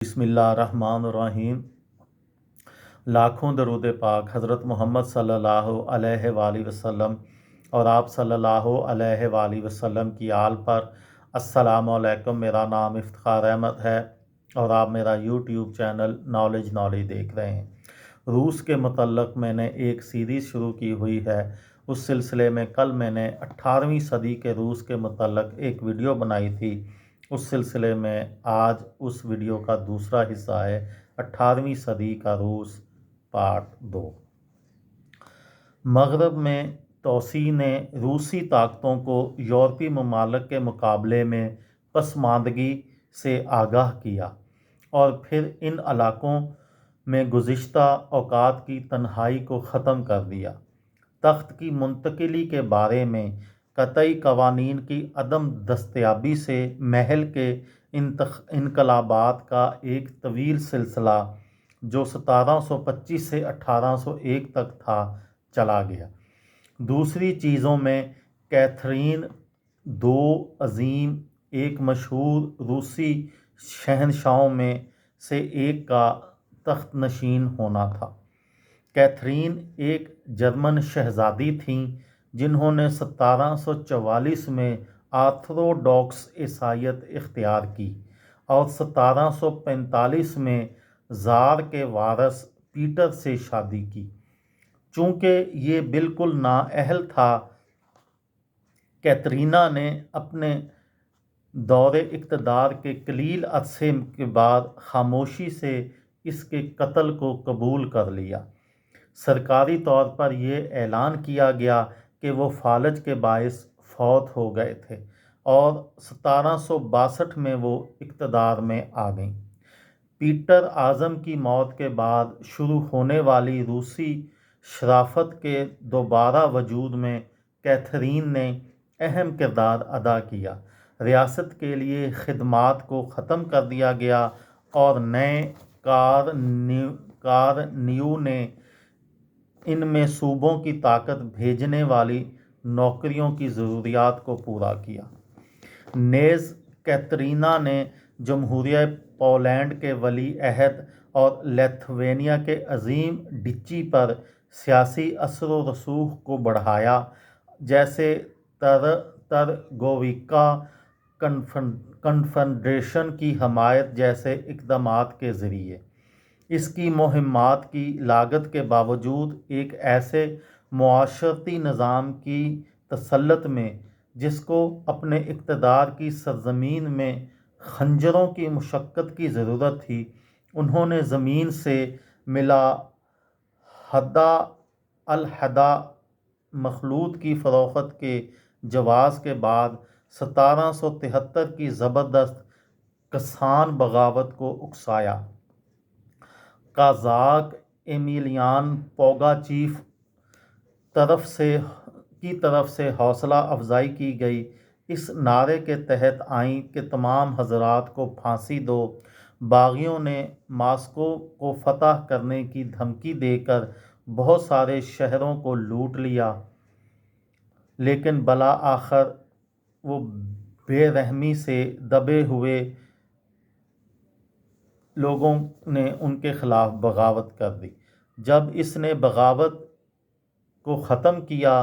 بسم اللہ الرحمن الرحیم۔ لاکھوں درود پاک حضرت محمد صلی اللہ علیہ وآلہ وسلم اور آپ صلی اللہ علیہ وآلہ وسلم کی آل پر۔ السلام علیکم، میرا نام افتخار احمد ہے اور آپ میرا یوٹیوب چینل نالج دیکھ رہے ہیں۔ روس کے متعلق میں نے ایک سیریز شروع کی ہوئی ہے۔ اس سلسلے میں کل میں نے 18ویں صدی کے روس کے متعلق ایک ویڈیو بنائی تھی۔ اس سلسلے میں آج اس ویڈیو کا دوسرا حصہ ہے 18ویں صدی کا روس پارٹ 2۔ مغرب میں توسیع نے روسی طاقتوں کو یورپی ممالک کے مقابلے میں پسماندگی سے آگاہ کیا اور پھر ان علاقوں میں گزشتہ اوقات کی تنہائی کو ختم کر دیا۔ تخت کی منتقلی کے بارے میں قطعی قوانین کی عدم دستیابی سے محل کے انقلابات کا ایک طویل سلسلہ جو 1725 سے 1801 تک تھا چلا گیا۔ دوسری چیزوں میں کیتھرین دو عظیم ایک مشہور روسی شہنشاہوں میں سے ایک کا تخت نشین ہونا تھا۔ کیتھرین ایک جرمن شہزادی تھیں جنہوں نے 1744 میں آرتھوڈوکس عیسائیت اختیار کی اور 1745 میں زار کے وارث پیٹر سے شادی کی۔ چونکہ یہ بالکل نااہل تھا، کیترینا نے اپنے دور اقتدار کے قلیل عرصے کے بعد خاموشی سے اس کے قتل کو قبول کر لیا۔ سرکاری طور پر یہ اعلان کیا گیا کہ وہ فالج کے باعث فوت ہو گئے تھے اور 1762 میں وہ اقتدار میں آ گئیں۔ پیٹر اعظم کی موت کے بعد شروع ہونے والی روسی شرافت کے دوبارہ وجود میں کیتھرین نے اہم کردار ادا کیا۔ ریاست کے لیے خدمات کو ختم کر دیا گیا اور نئے کارنیو نے ان میں صوبوں کی طاقت بھیجنے والی نوکریوں کی ضروریات کو پورا کیا۔ نیز کیترینا نے جمہوریہ پولینڈ کے ولی عہد اور لیتھوینیا کے عظیم ڈچی پر سیاسی اثر و رسوخ کو بڑھایا، جیسے ترگویکا کنفیڈریشن کی حمایت جیسے اقدامات کے ذریعے۔ اس کی مہمات کی لاگت کے باوجود ایک ایسے معاشرتی نظام کی تسلط میں جس کو اپنے اقتدار کی سرزمین میں خنجروں کی مشقت کی ضرورت تھی، انہوں نے زمین سے ملا علیحدہ مخلوط کی فروخت کے جواز کے بعد 1773 کی زبردست کسان بغاوت کو اکسایا۔ قازاق ایمیلیان پوگاچیف کی طرف سے حوصلہ افزائی کی گئی اس نعرے کے تحت آئیں کہ تمام حضرات کو پھانسی دو۔ باغیوں نے ماسکو کو فتح کرنے کی دھمکی دے کر بہت سارے شہروں کو لوٹ لیا، لیکن بالآخر وہ بے رحمی سے دبے ہوئے لوگوں نے ان کے خلاف بغاوت کر دی۔ جب اس نے بغاوت کو ختم کیا،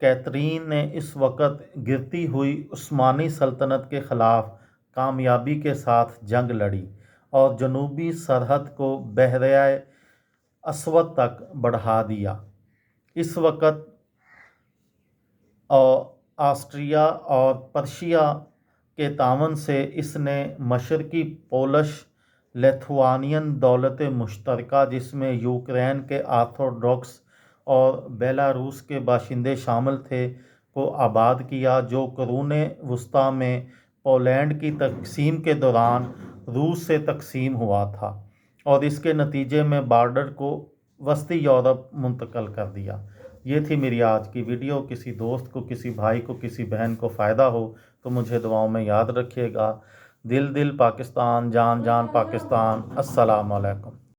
کیترین نے اس وقت گرتی ہوئی عثمانی سلطنت کے خلاف کامیابی کے ساتھ جنگ لڑی اور جنوبی سرحد کو بحیرہ اسود تک بڑھا دیا۔ اس وقت آسٹریا اور پرشیا کے تعاون سے اس نے مشرقی پولش لیتھوانین دولت مشترکہ، جس میں یوکرین کے آرتھوڈوکس اور بیلاروس کے باشندے شامل تھے، کو آباد کیا، جو قرون وسطیٰ میں پولینڈ کی تقسیم کے دوران روس سے تقسیم ہوا تھا اور اس کے نتیجے میں بارڈر کو وسطی یورپ منتقل کر دیا۔ یہ تھی میری آج کی ویڈیو۔ کسی دوست کو، کسی بھائی کو، کسی بہن کو فائدہ ہو تو مجھے دعاؤں میں یاد رکھیے گا۔ دل پاکستان، جان پاکستان۔ السلام علیکم۔